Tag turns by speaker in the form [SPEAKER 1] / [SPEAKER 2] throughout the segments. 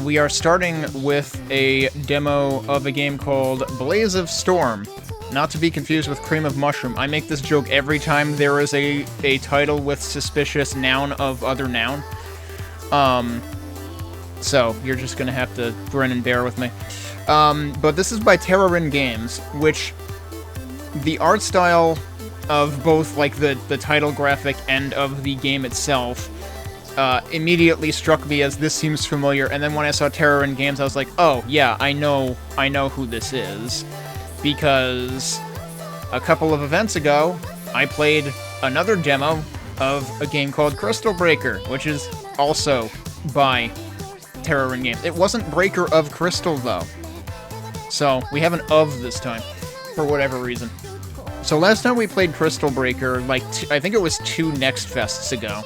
[SPEAKER 1] we are starting with a demo of a game called Blaze of Storm. Not to be confused with Cream of Mushroom. I make this joke every time there is a title with suspicious noun of other noun. So you're just gonna have to grin and bear with me. But this is by Terarin Games, which the art style of both like the title graphic and of the game itself immediately struck me as this seems familiar, and then when I saw Terarin Games I was like, oh yeah, I know who this is, because a couple of events ago I played another demo of a game called Crystal Breaker, which is also by Terarin Games. It wasn't Breaker of Crystal though, so we have an of this time for whatever reason. So last time we played Crystal Breaker, like, I think it was 2 Next Fests ago.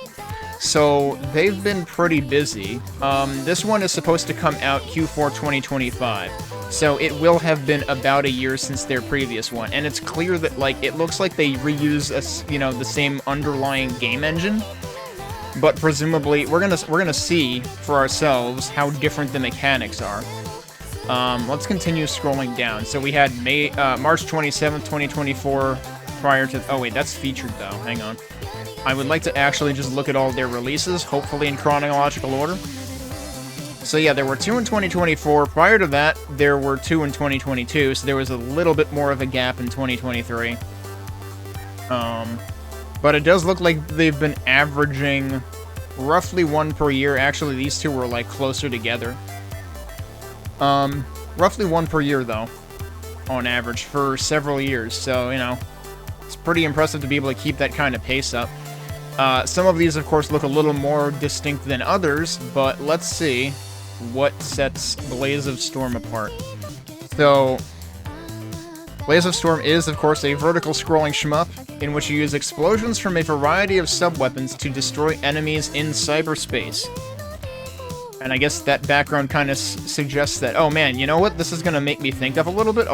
[SPEAKER 1] So they've been pretty busy. This one is supposed to come out Q4 2025. So it will have been about a year since their previous one. And it's clear that, like, it looks like they reuse, the same underlying game engine. But presumably, we're gonna see for ourselves how different the mechanics are. Let's continue scrolling down. So we had March 27th, 2024, prior to... Oh, wait, that's featured, though. Hang on. I would like to actually just look at all their releases, hopefully in chronological order. So yeah, there were 2 in 2024. Prior to that, there were 2 in 2022, so there was a little bit more of a gap in 2023. But it does look like they've been averaging roughly 1 per year. Actually, these two were, like, closer together. Roughly 1 per year, though, on average, for several years. So, it's pretty impressive to be able to keep that kind of pace up. Some of these, of course, look a little more distinct than others, but let's see what sets Blaze of Storm apart. So, Blaze of Storm is, of course, a vertical scrolling shmup in which you use explosions from a variety of sub-weapons to destroy enemies in cyberspace. And I guess that background kind of suggests that, oh man, you know what this is going to make me think of a little bit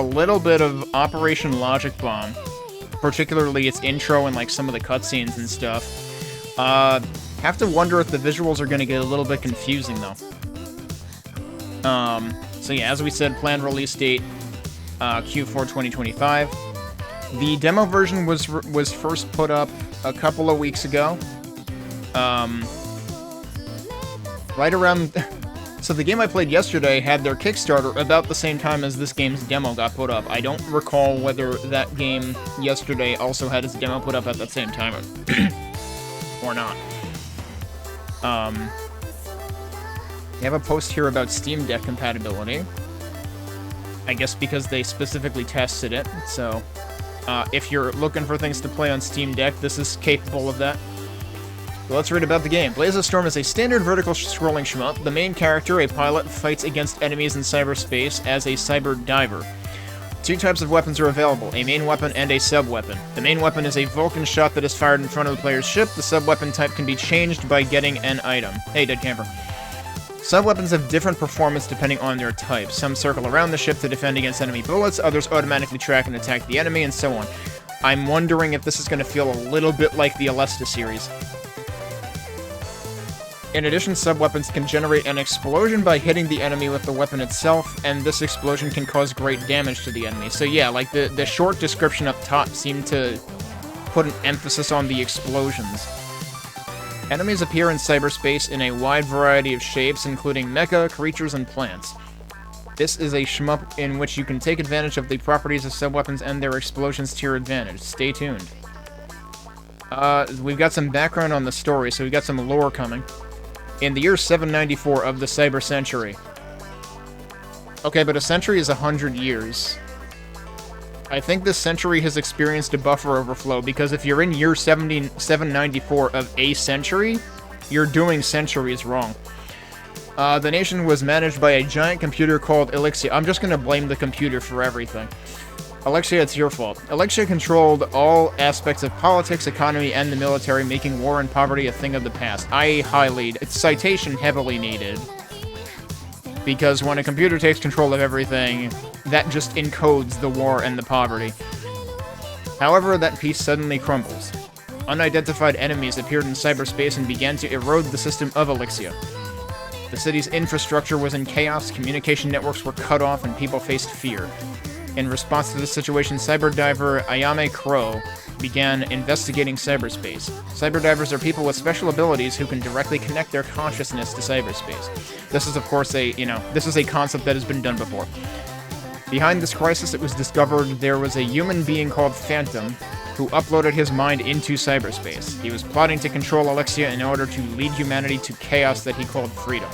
[SPEAKER 1] of Operation Logic Bomb. Particularly its intro and, like, some of the cutscenes and stuff. Have to wonder if the visuals are going to get a little bit confusing, though. So yeah, as we said, planned release date, Q4 2025. The demo version was first put up a couple of weeks ago. Right around... So the game I played yesterday had their Kickstarter about the same time as this game's demo got put up. I don't recall whether that game yesterday also had its demo put up at the same time or not. They have a post here about Steam Deck compatibility. I guess because they specifically tested it, so if you're looking for things to play on Steam Deck, this is capable of that. So let's read about the game. Blaze of Storm is a standard vertical scrolling shmup. The main character, a pilot, fights against enemies in cyberspace as a cyber diver. 2 types of weapons are available, a main weapon and a sub-weapon. The main weapon is a Vulcan shot that is fired in front of the player's ship. The sub-weapon type can be changed by getting an item. Hey, dead camper. Sub-weapons have different performance depending on their type. Some circle around the ship to defend against enemy bullets, others automatically track and attack the enemy, and so on. I'm wondering if this is going to feel a little bit like the Aleste series. In addition, sub-weapons can generate an explosion by hitting the enemy with the weapon itself, and this explosion can cause great damage to the enemy. So yeah, like, the short description up top seemed to put an emphasis on the explosions. Enemies appear in cyberspace in a wide variety of shapes, including mecha, creatures, and plants. This is a shmup in which you can take advantage of the properties of sub-weapons and their explosions to your advantage. Stay tuned. We've got some background on the story, so we've got some lore coming. In the year 794 of the Cyber Century. Okay, but a century is 100 years. I think this century has experienced a buffer overflow, because if you're in year 794 of a century, you're doing centuries wrong. The nation was managed by a giant computer called Elixir. I'm just gonna blame the computer for everything. Alexia, it's your fault. Alexia controlled all aspects of politics, economy, and the military, making war and poverty a thing of the past. It's citation heavily needed. Because when a computer takes control of everything, that just encodes the war and the poverty. However, that piece suddenly crumbles. Unidentified enemies appeared in cyberspace and began to erode the system of Elixir. The city's infrastructure was in chaos, communication networks were cut off, and people faced fear. In response to this situation, cyberdiver Ayame Crow began investigating cyberspace. Cyberdivers are people with special abilities who can directly connect their consciousness to cyberspace. This is, of course, this is a concept that has been done before. Behind this crisis, it was discovered there was a human being called Phantom who uploaded his mind into cyberspace. He was plotting to control Alexia in order to lead humanity to chaos that he called freedom.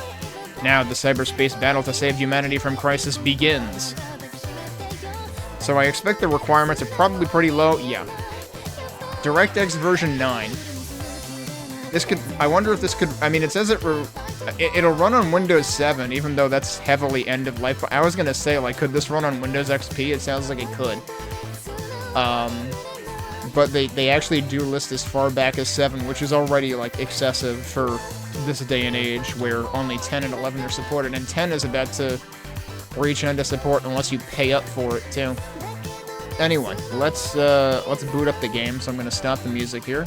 [SPEAKER 1] Now, the cyberspace battle to save humanity from crisis begins. So I expect the requirements are probably pretty low. Yeah. DirectX version 9. This could... I wonder if this could... I mean, it says it'll run on Windows 7, even though that's heavily end-of-life. I was gonna say, like, could this run on Windows XP? It sounds like it could. But they actually do list as far back as 7, which is already, like, excessive for this day and age, where only 10 and 11 are supported, and 10 is about to reach end of support unless you pay up for it, too. Anyway, let's boot up the game, so I'm gonna stop the music here.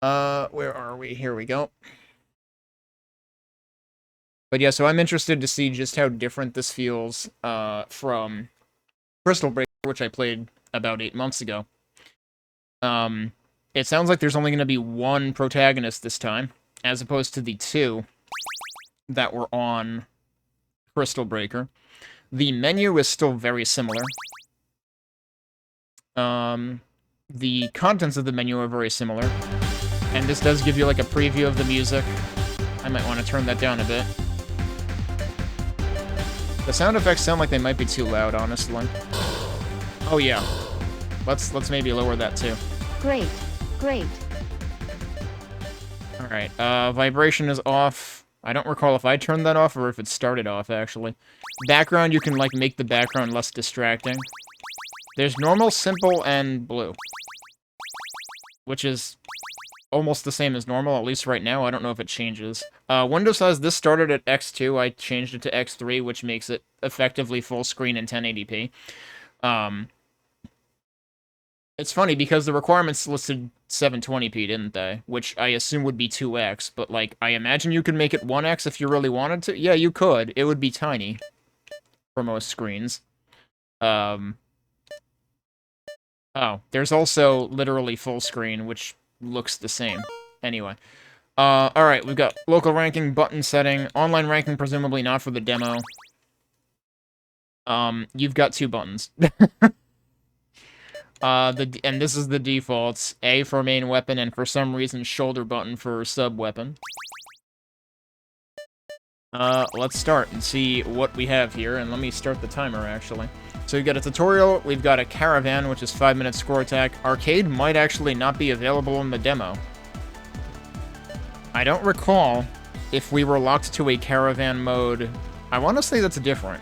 [SPEAKER 1] Where are we? Here we go. But yeah, so I'm interested to see just how different this feels, from Crystal Breaker, which I played about 8 months ago. It sounds like there's only going to be one protagonist this time, as opposed to the 2 that were on Crystal Breaker. The menu is still very similar. The contents of the menu are very similar. And this does give you, like, a preview of the music. I might want to turn that down a bit. The sound effects sound like they might be too loud, honestly. Oh, yeah. Let's maybe lower that, too.
[SPEAKER 2] Great. Great.
[SPEAKER 1] Alright, vibration is off. I don't recall if I turned that off or if it started off, actually. Background, you can, like, make the background less distracting. There's normal, simple, and blue. Which is almost the same as normal, at least right now. I don't know if it changes. Windows has this started at X2. I changed it to X3, which makes it effectively full screen in 1080p. It's funny, because the requirements listed 720p, didn't they? Which I assume would be 2x, but, like, I imagine you could make it 1x if you really wanted to. Yeah, you could. It would be tiny for most screens. Oh, there's also literally full screen, which looks the same. Anyway. Alright, we've got local ranking, button setting, online ranking, presumably not for the demo. You've got 2 buttons. And this is the defaults. A for main weapon, and for some reason, shoulder button for sub-weapon. Let's start and see what we have here, and let me start the timer, actually. So we've got a tutorial, we've got a Caravan, which is 5-minute score attack. Arcade might actually not be available in the demo. I don't recall if we were locked to a Caravan mode. I want to say that's different.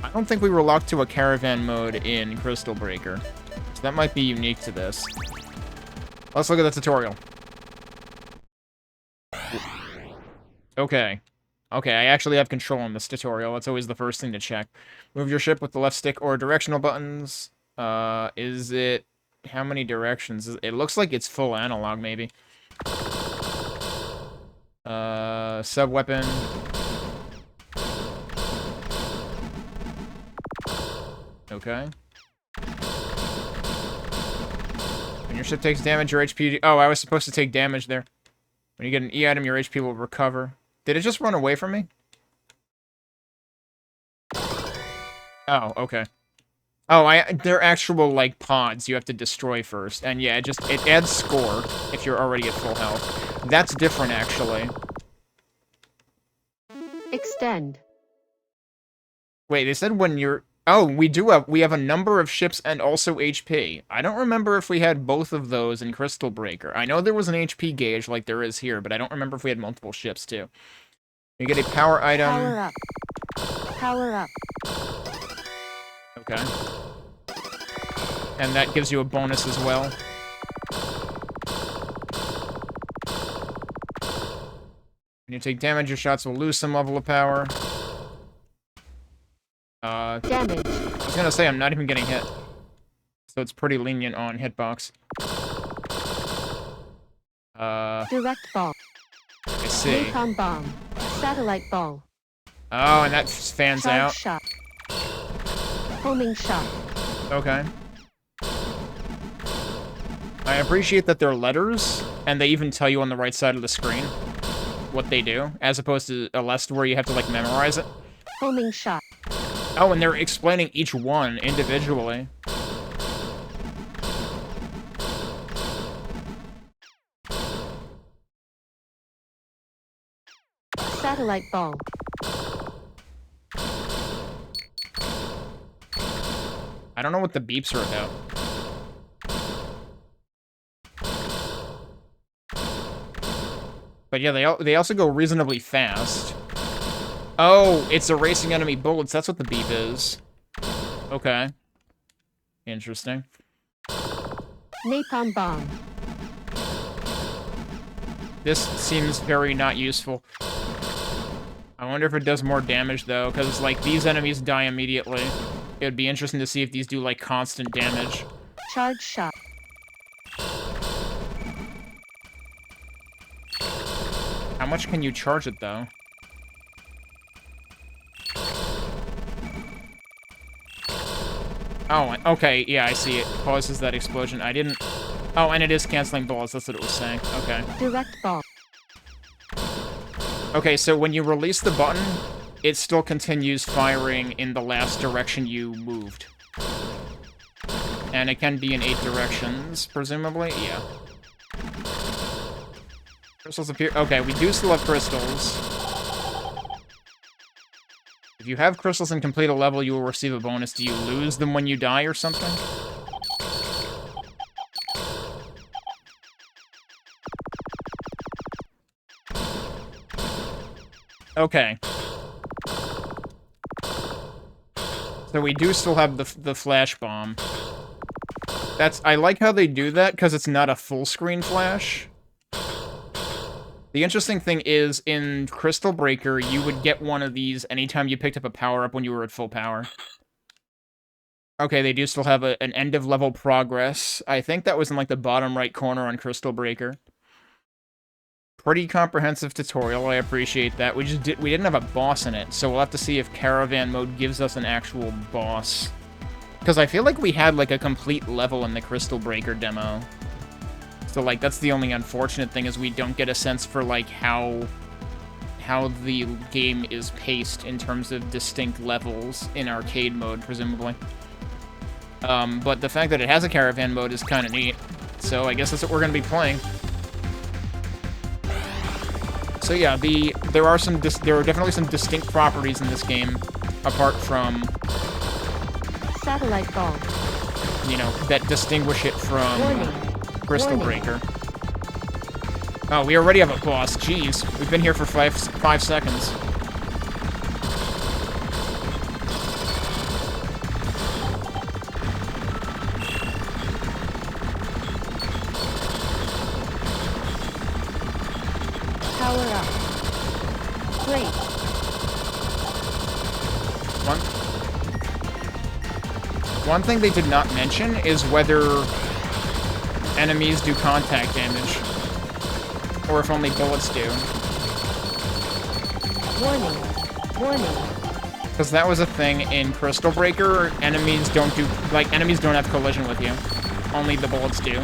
[SPEAKER 1] I don't think we were locked to a Caravan mode in Crystal Breaker. So that might be unique to this. Let's look at the tutorial. Okay. Okay, I actually have control in this tutorial. That's always the first thing to check. Move your ship with the left stick or directional buttons. Is it... How many directions? It looks like it's full analog, maybe. Sub-weapon. Okay. When your ship takes damage, your HP... Oh, I was supposed to take damage there. When you get an E item, your HP will recover. Did it just run away from me? Oh, okay. Oh, they're actual, like, pods you have to destroy first. And yeah, it adds score if you're already at full health. That's different, actually.
[SPEAKER 2] Extend.
[SPEAKER 1] Wait, they said when you're... Oh, we have a number of ships and also HP. I don't remember if we had both of those in Crystal Breaker. I know there was an HP gauge like there is here, but I don't remember if we had multiple ships, too. You get a power item.
[SPEAKER 2] Power up. Power up.
[SPEAKER 1] Okay. And that gives you a bonus as well. When you take damage, your shots will lose some level of power.
[SPEAKER 2] Damage.
[SPEAKER 1] I was gonna say, I'm not even getting hit. So it's pretty lenient on hitbox.
[SPEAKER 2] Direct ball.
[SPEAKER 1] I see.
[SPEAKER 2] Napalm bomb. Satellite ball.
[SPEAKER 1] Oh, and that fans
[SPEAKER 2] Charge
[SPEAKER 1] out.
[SPEAKER 2] shot. Homing shot.
[SPEAKER 1] Okay. I appreciate that they're letters, and they even tell you on the right side of the screen what they do, as opposed to Aleste where you have to, like, memorize it.
[SPEAKER 2] Homing shot.
[SPEAKER 1] Oh, and they're explaining each one individually.
[SPEAKER 2] Satellite ball.
[SPEAKER 1] I don't know what the beeps are about. But yeah, they also go reasonably fast. Oh, it's erasing enemy bullets. That's what the beep is. Okay. Interesting.
[SPEAKER 2] Napalm bomb.
[SPEAKER 1] This seems very not useful. I wonder if it does more damage, though, because, like, these enemies die immediately. It would be interesting to see if these do, like, constant damage.
[SPEAKER 2] Charge shot.
[SPEAKER 1] How much can you charge it, though? Oh, okay, yeah, I see it. Causes that explosion. I didn't... Oh, and it is canceling balls. That's what it was saying. Okay.
[SPEAKER 2] Direct ball.
[SPEAKER 1] Okay, so when you release the button, it still continues firing in the last direction you moved. And it can be in 8 directions, presumably? Yeah. Crystals appear... Okay, we do still have crystals. If you have crystals and complete a level, you will receive a bonus. Do you lose them when you die or something? Okay. So we do still have the flash bomb. I like how they do that, because it's not a full screen flash. The interesting thing is, in Crystal Breaker, you would get one of these anytime you picked up a power-up when you were at full power. Okay, they do still have an end-of-level progress. I think that was in, like, the bottom right corner on Crystal Breaker. Pretty comprehensive tutorial, I appreciate that. We didn't have a boss in it, so we'll have to see if Caravan mode gives us an actual boss. Because I feel like we had, like, a complete level in the Crystal Breaker demo. So, like, that's the only unfortunate thing, is we don't get a sense for, like, how the game is paced in terms of distinct levels in arcade mode, presumably. But the fact that it has a Caravan mode is kind of neat. So I guess that's what we're going to be playing. So yeah, there are definitely some distinct properties in this game, apart from,
[SPEAKER 2] Satellite ball.
[SPEAKER 1] you know, that distinguish it from
[SPEAKER 2] Warning.
[SPEAKER 1] Crystal
[SPEAKER 2] Warning.
[SPEAKER 1] Breaker. Oh, we already have a boss. Jeez, we've been here for 5 seconds.
[SPEAKER 2] Power up. Great.
[SPEAKER 1] One thing they did not mention is whether enemies do contact damage, or if only bullets do.
[SPEAKER 2] Warning. Warning.
[SPEAKER 1] Because that was a thing in Crystal Breaker. Enemies don't have collision with you. Only the bullets do.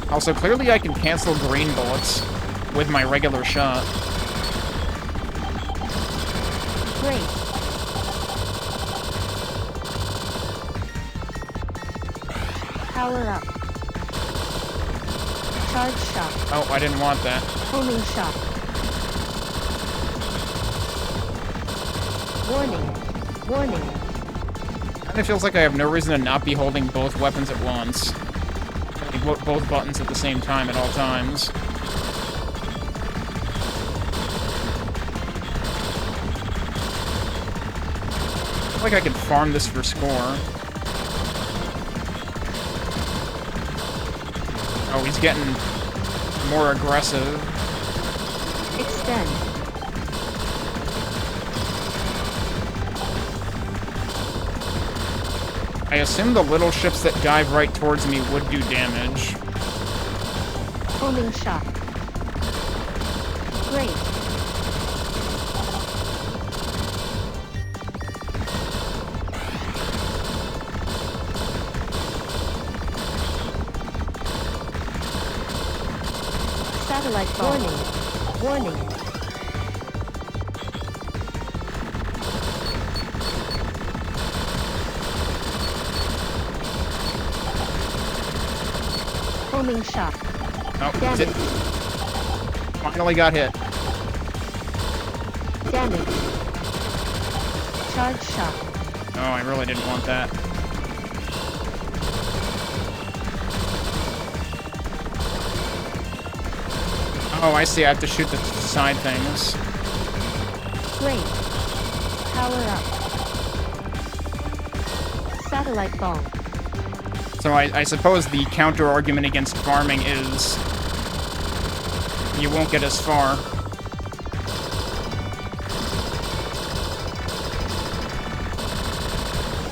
[SPEAKER 1] Also, clearly I can cancel green bullets with my regular shot.
[SPEAKER 2] Great. Power up. Charge shot.
[SPEAKER 1] Oh, I didn't want that.
[SPEAKER 2] Homing shot. Warning. Warning.
[SPEAKER 1] And it feels like I have no reason to not be holding both weapons at once. Like, both buttons at the same time at all times. I feel like I could farm this for score. Oh, he's getting more aggressive.
[SPEAKER 2] Extend.
[SPEAKER 1] I assume the little ships that dive right towards me would do damage.
[SPEAKER 2] Homing shot. Great. Satellite bomb. Warning. Warning. Homing shot.
[SPEAKER 1] Oh,
[SPEAKER 2] Damage.
[SPEAKER 1] Finally got hit.
[SPEAKER 2] Damage. Charge shot.
[SPEAKER 1] Oh, I really didn't want that. Oh, I see. I have to shoot the side things.
[SPEAKER 2] Great. Power up. Satellite bomb.
[SPEAKER 1] So I suppose the counter argument against farming is you won't get as far.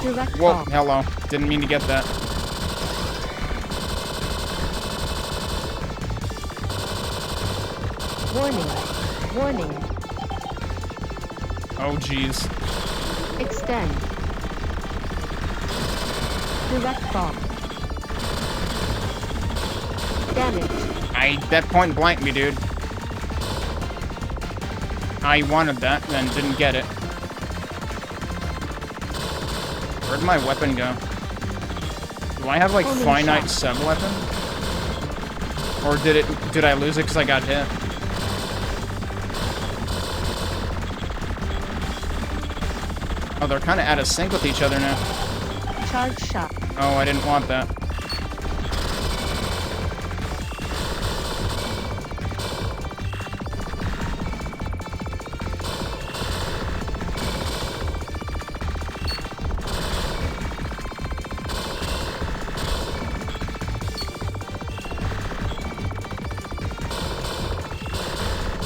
[SPEAKER 2] Direct
[SPEAKER 1] Whoa,
[SPEAKER 2] bomb.
[SPEAKER 1] hello. Didn't mean to get that.
[SPEAKER 2] Warning. Warning.
[SPEAKER 1] Oh, jeez.
[SPEAKER 2] Extend. Direct bomb. Damage.
[SPEAKER 1] That point blanked me, dude. I wanted that, then didn't get it. Where'd my weapon go? Do I have, like,
[SPEAKER 2] Holy
[SPEAKER 1] finite
[SPEAKER 2] shot.
[SPEAKER 1] sub-weapon? Or did I lose it because I got hit? Oh, they're kind of out of sync with each other now.
[SPEAKER 2] Charge shot.
[SPEAKER 1] Oh, I didn't want that.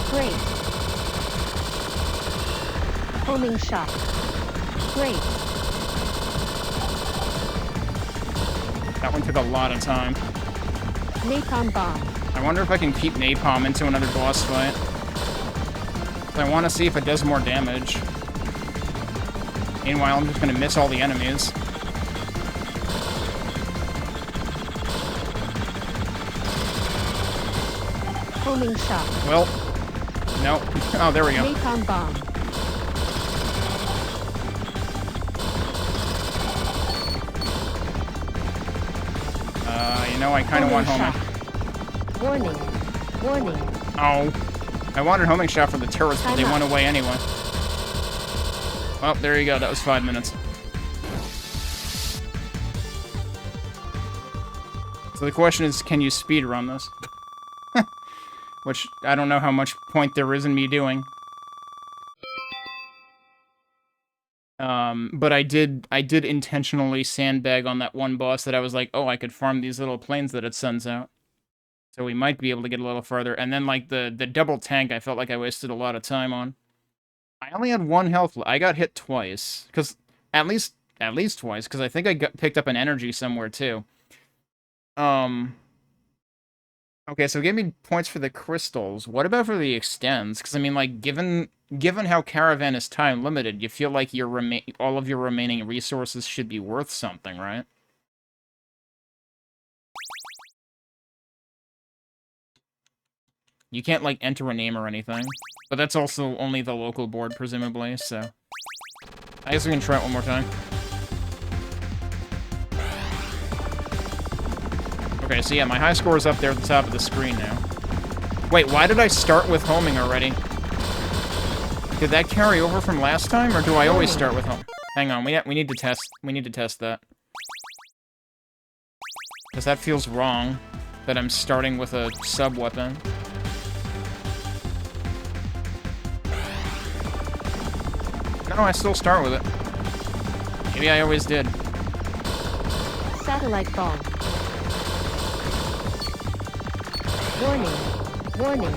[SPEAKER 2] Great. Homing shot. Great.
[SPEAKER 1] That one took a lot of time.
[SPEAKER 2] Napalm bomb.
[SPEAKER 1] I wonder if I can keep napalm into another boss fight. I want to see if it does more damage. Meanwhile, I'm just going to miss all the enemies.
[SPEAKER 2] Homing shot.
[SPEAKER 1] Well, no. Oh, there we go.
[SPEAKER 2] Napalm bomb.
[SPEAKER 1] You know, I kind of want homing.
[SPEAKER 2] shot. Warning. Warning.
[SPEAKER 1] Oh. I wanted homing shot for the turrets, but they
[SPEAKER 2] Time
[SPEAKER 1] went
[SPEAKER 2] up.
[SPEAKER 1] away anyway. Well, there you go. That was 5 minutes. So the question is, can you speedrun this? Which, I don't know how much point there is in me doing. But I did intentionally sandbag on that one boss that I was like, oh, I could farm these little planes that it sends out. So we might be able to get a little further. And then, like, the double tank, I felt like I wasted a lot of time on. I only had 1 health. I got hit twice. Because, at least twice, because I think I picked up an energy somewhere, too. Okay, so it gave me points for the crystals. What about for the extends? Because, I mean, like, given how Caravan is time limited, you feel like all of your remaining resources should be worth something, right? You can't, like, enter a name or anything. But that's also only the local board, presumably, so... I guess we can try it one more time. Okay, so yeah, my high score is up there at the top of the screen now. Wait, why did I start with homing already? Did that carry over from last time, or do I always start with home? Hang on, we need to test that. Because that feels wrong, that I'm starting with a sub-weapon. No, I still start with it. Maybe I always did.
[SPEAKER 2] Satellite bomb. Warning. Warning.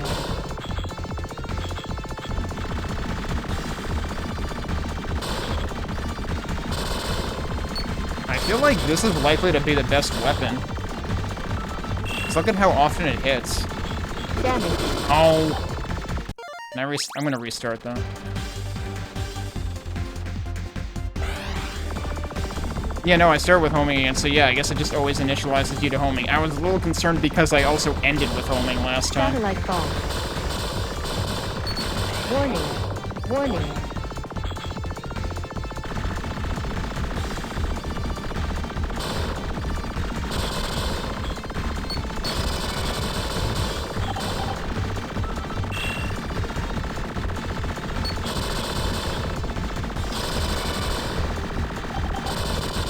[SPEAKER 1] I feel like this is likely to be the best weapon. Just look at how often it hits.
[SPEAKER 2] Damage.
[SPEAKER 1] Oh. I'm gonna restart though. Yeah, no, I started with homing again, so yeah, I guess it just always initializes you to homing. I was a little concerned because I also ended with homing last time.
[SPEAKER 2] Satellite fall. Warning. Warning.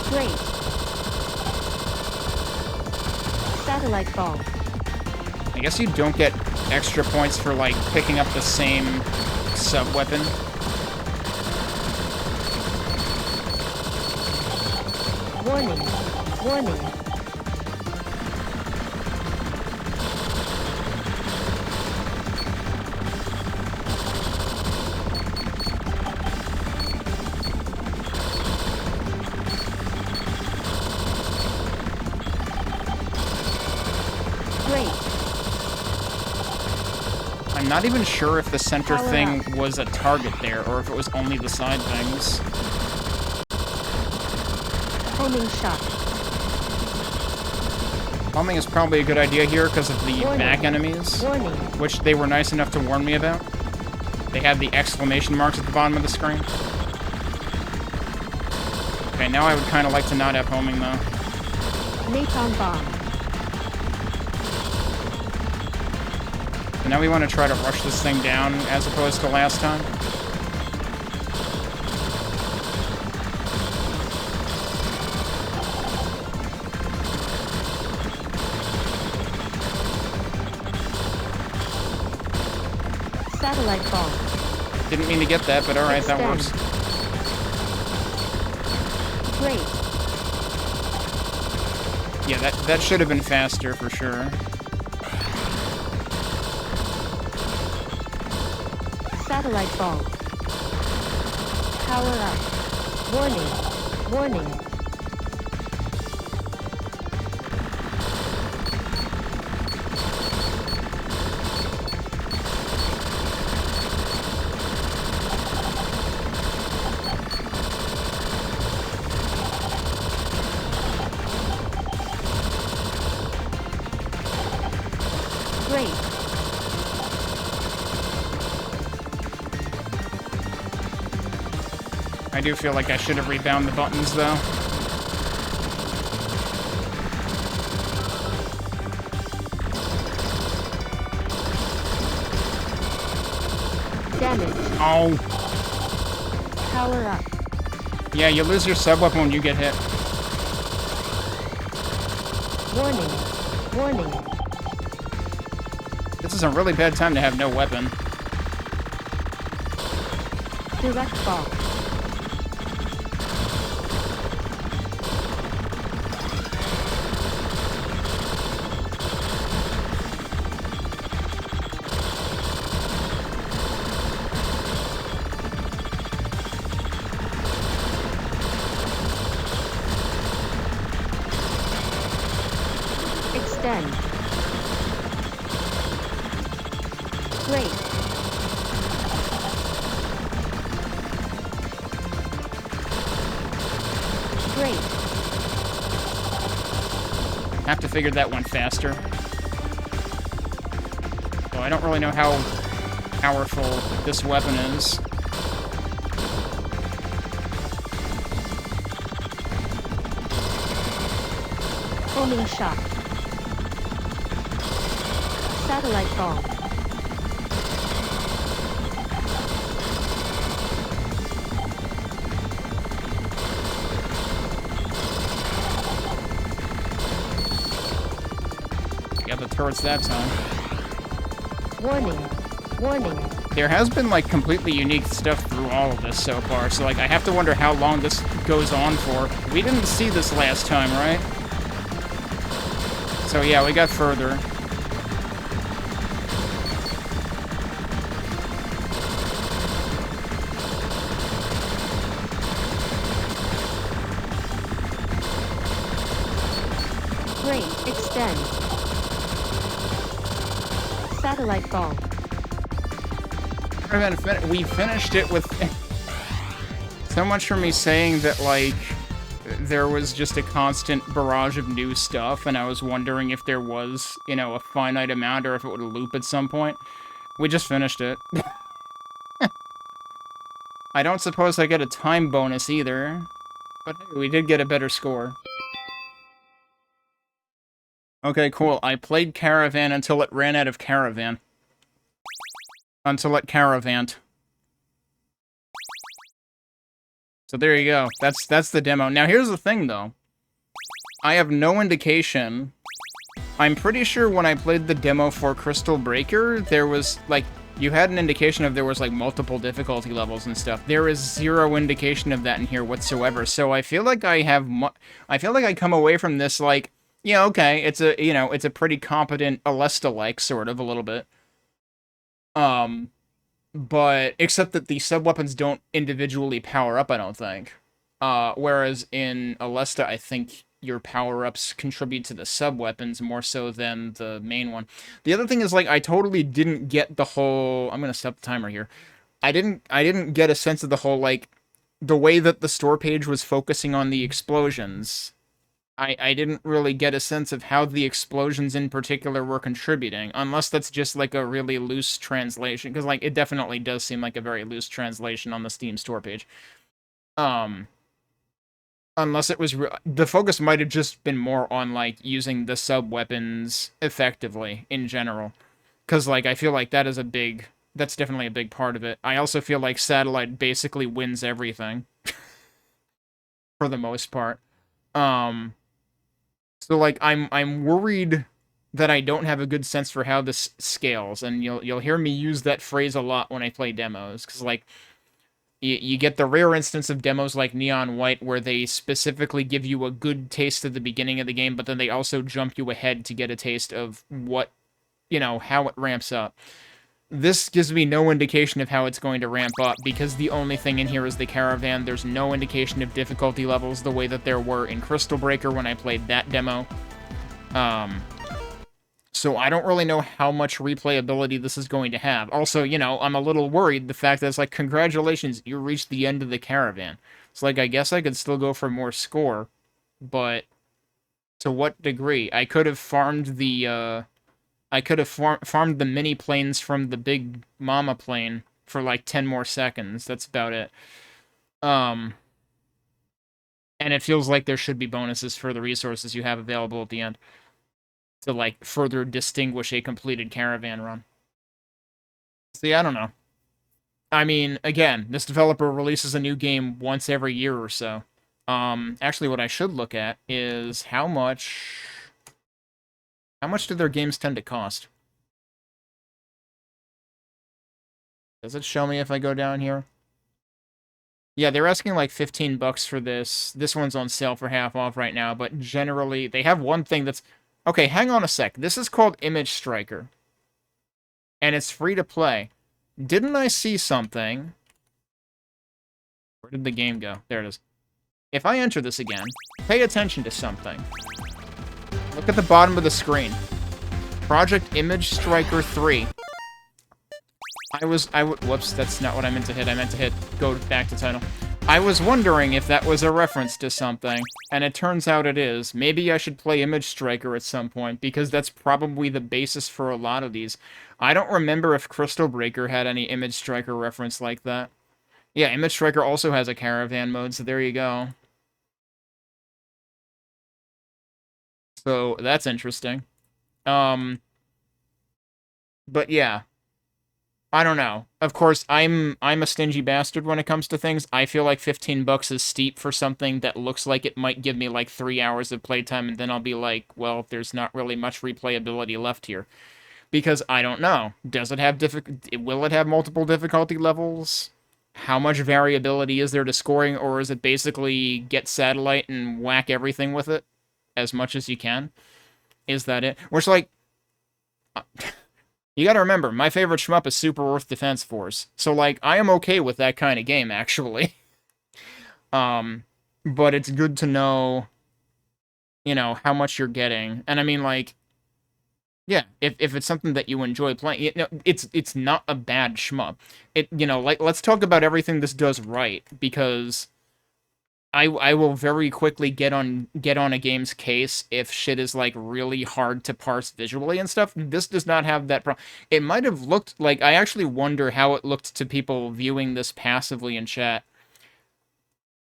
[SPEAKER 2] Great. Satellite fall.
[SPEAKER 1] I guess you don't get extra points for, like, picking up the same sub-weapon.
[SPEAKER 2] Warning. Warning. Great.
[SPEAKER 1] I'm not even sure if the center
[SPEAKER 2] Power
[SPEAKER 1] thing
[SPEAKER 2] up.
[SPEAKER 1] was a target there, or if it was only the side things.
[SPEAKER 2] Homing shot.
[SPEAKER 1] Homing is probably a good idea here because of the
[SPEAKER 2] Warning.
[SPEAKER 1] back enemies,
[SPEAKER 2] Warning.
[SPEAKER 1] which they were nice enough to warn me about. They had the exclamation marks at the bottom of the screen. Okay, now I would kind of like to not have homing, though.
[SPEAKER 2] Napalm bomb.
[SPEAKER 1] So now we want to try to rush this thing down as opposed to last time.
[SPEAKER 2] Satellite fall.
[SPEAKER 1] Didn't mean to get that, but alright, that
[SPEAKER 2] Extend.
[SPEAKER 1] works.
[SPEAKER 2] Great.
[SPEAKER 1] Yeah, that should have been faster for sure.
[SPEAKER 2] Satellite fall. Power up. Warning. Warning. Great.
[SPEAKER 1] I do feel like I should have rebound the buttons, though.
[SPEAKER 2] Damage.
[SPEAKER 1] Oh,
[SPEAKER 2] Power up.
[SPEAKER 1] yeah, you lose your sub-weapon when you get hit.
[SPEAKER 2] Warning. Warning.
[SPEAKER 1] This is a really bad time to have no weapon.
[SPEAKER 2] Direct fall. Extend. Great. Great.
[SPEAKER 1] Have to figure that one faster. So I don't really know how powerful this weapon is.
[SPEAKER 2] Homing shot. Satellite fall.
[SPEAKER 1] Got the turrets that time.
[SPEAKER 2] Warning. Warning.
[SPEAKER 1] There has been, like, completely unique stuff through all of this so far, so, like, I have to wonder how long this goes on for. We didn't see this last time, right? So, yeah, we got further.
[SPEAKER 2] Great. Extend. Satellite gong.
[SPEAKER 1] We finished it with... So much for me saying that, like, there was just a constant barrage of new stuff, and I was wondering if there was, you know, a finite amount, or if it would loop at some point. We just finished it. I don't suppose I get a time bonus either, but hey, we did get a better score. Okay, cool. I played Caravan until it ran out of Caravan. Until it Caravanned. So there you go. That's the demo. Now here's the thing, though. I have no indication. I'm pretty sure when I played the demo for Crystal Breaker, there was, like, you had an indication of there was, like, multiple difficulty levels and stuff. There is zero indication of that in here whatsoever. So I feel like I have I feel like I come away from this, like, yeah, okay, it's a, you know, it's a pretty competent Aleste-like, sort of, a little bit. But, except that the sub-weapons don't individually power up, I don't think. Whereas in Aleste, I think your power-ups contribute to the sub-weapons more so than the main one. The other thing is, like, I totally didn't get the whole... I'm gonna stop the timer here. I didn't get a sense of the whole, like, the way that the store page was focusing on the explosions. I didn't really get a sense of how the explosions in particular were contributing, unless that's just, like, a really loose translation, because, like, it definitely does seem like a very loose translation on the Steam store page. Unless it was... the focus might have just been more on, like, using the sub-weapons effectively, in general. Because, like, I feel like that is a big... that's definitely a big part of it. I also feel like Satellite basically wins everything. For the most part. So, like, I'm worried that I don't have a good sense for how this scales, and you'll hear me use that phrase a lot when I play demos, because, like, you get the rare instance of demos like Neon White, where they specifically give you a good taste at the beginning of the game, but then they also jump you ahead to get a taste of what, you know, how it ramps up. This gives me no indication of how it's going to ramp up, because the only thing in here is the Caravan. There's no indication of difficulty levels the way that there were in Crystal Breaker when I played that demo. So I don't really know how much replayability this is going to have. Also, you know, I'm a little worried the fact that it's like, congratulations, you reached the end of the Caravan. It's like, I guess I could still go for more score, but to what degree? I could have farmed the, farmed the mini planes from the big mama plane for like 10 more seconds. That's about it. And it feels like there should be bonuses for the resources you have available at the end to, like, further distinguish a completed Caravan run. See, I don't know. I mean, again, this developer releases a new game once every year or so. Actually, what I should look at is how much do their games tend to cost? Does it show me if I go down here? Yeah, they're asking like 15 bucks for this. This one's on sale for half off right now, but generally, they have one thing that's... Okay, hang on a sec. This is called Image Striker. And it's free to play. Didn't I see something? Where did the game go? There it is. If I enter this again, pay attention to something. Look at the bottom of the screen. Project Image Striker 3. Whoops, that's not what I meant to hit. I meant to hit go back to title. I was wondering if that was a reference to something, and it turns out it is. Maybe I should play Image Striker at some point, because that's probably the basis for a lot of these. I don't remember if Crystal Breaker had any Image Striker reference like that. Yeah, Image Striker also has a Caravan mode, so there you go. So, that's interesting. But yeah. I don't know. Of course, I'm a stingy bastard when it comes to things. I feel like 15 bucks is steep for something that looks like it might give me like 3 hours of playtime, and then I'll be like, well, there's not really much replayability left here. Because I don't know. Does it have will it have multiple difficulty levels? How much variability is there to scoring, or is it basically get Satellite and whack everything with it as much as you can? Is that it? Which, like... You gotta remember, my favorite shmup is Super Earth Defense Force. So, like, I am okay with that kind of game, actually. But it's good to know, you know, how much you're getting. And I mean, like, Yeah, if it's something that you enjoy playing, it's not a bad shmup. Like, let's talk about everything this does right, because I will very quickly get on a game's case if shit is like really hard to parse visually and stuff. This does not have that problem. It might have looked like, I actually wonder how it looked to people viewing this passively in chat,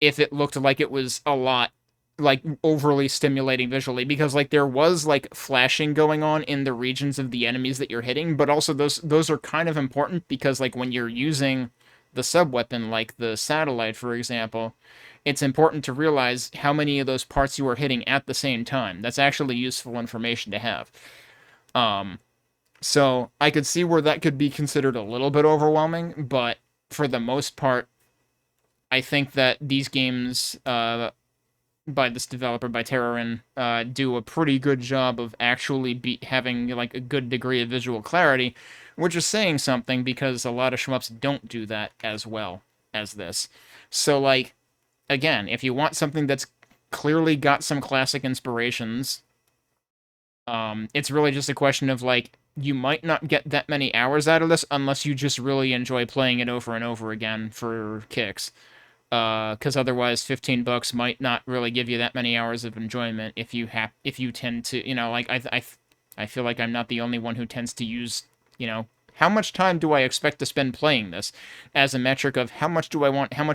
[SPEAKER 1] if it looked like it was a lot like overly stimulating visually, because like there was like flashing going on in the regions of the enemies that you're hitting, but also those are kind of important, because like when you're using the sub weapon like the satellite, for example, it's important to realize how many of those parts you are hitting at the same time. That's actually useful information to have. So I could see where that could be considered a little bit overwhelming, but for the most part, I think that these games by this developer, by Terarin, do a pretty good job of actually having like a good degree of visual clarity, which is saying something, because a lot of shmups don't do that as well as this. So like, again, if you want something that's clearly got some classic inspirations, it's really just a question of like, you might not get that many hours out of this unless you just really enjoy playing it over and over again for kicks. Because otherwise, $15 might not really give you that many hours of enjoyment if you tend to, like, I feel like I'm not the only one who tends to use, how much time do I expect to spend playing this as a metric of how much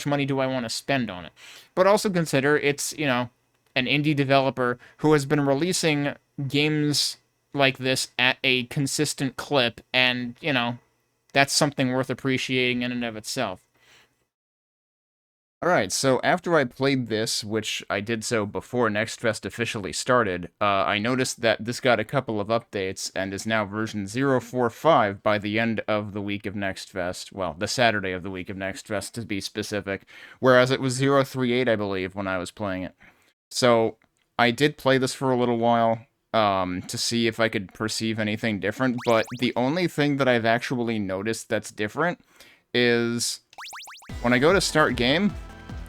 [SPEAKER 1] money do I want to spend on it. But also consider it's, an indie developer who has been releasing games like this at a consistent clip, and, that's something worth appreciating in and of itself. Alright, so after I played this, which I did so before Next Fest officially started, I noticed that this got a couple of updates and is now version 0.45 by the end of the week of Next Fest. Well, the Saturday of the week of Next Fest, to be specific, whereas it was 0.38, I believe, when I was playing it. So, I did play this for a little while, to see if I could perceive anything different, but the only thing that I've actually noticed that's different is when I go to start game,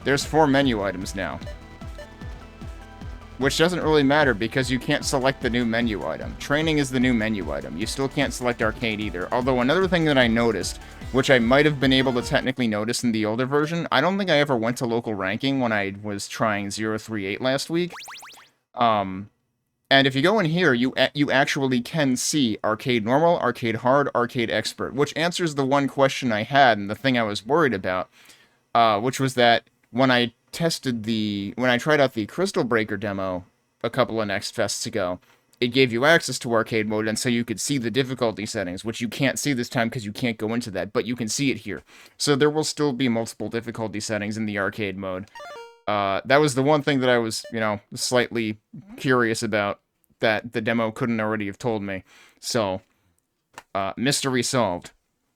[SPEAKER 1] there's 4 menu items now. Which doesn't really matter because you can't select the new menu item. Training is the new menu item. You still can't select arcade either. Although another thing that I noticed, which I might have been able to technically notice in the older version, I don't think I ever went to local ranking when I was trying 038 last week. And if you go in here, you actually can see Arcade Normal, Arcade Hard, Arcade Expert, which answers the one question I had and the thing I was worried about, which was that when I tried out the Crystal Breaker demo a couple of Next Fests ago, it gave you access to arcade mode, and so you could see the difficulty settings, which you can't see this time because you can't go into that, but you can see it here. So there will still be multiple difficulty settings in the arcade mode. That was the one thing that I was, slightly curious about, that the demo couldn't already have told me. So, mystery solved.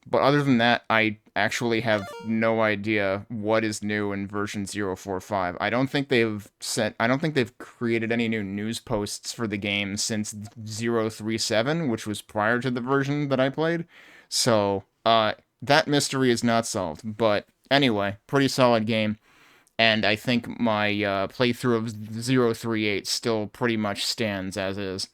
[SPEAKER 1] But other than that, I actually have no idea what is new in version 0.45. I don't think they've created any new news posts for the game since 0.37, which was prior to the version that I played. So, that mystery is not solved. But anyway, pretty solid game. And I think my playthrough of 038 still pretty much stands as is.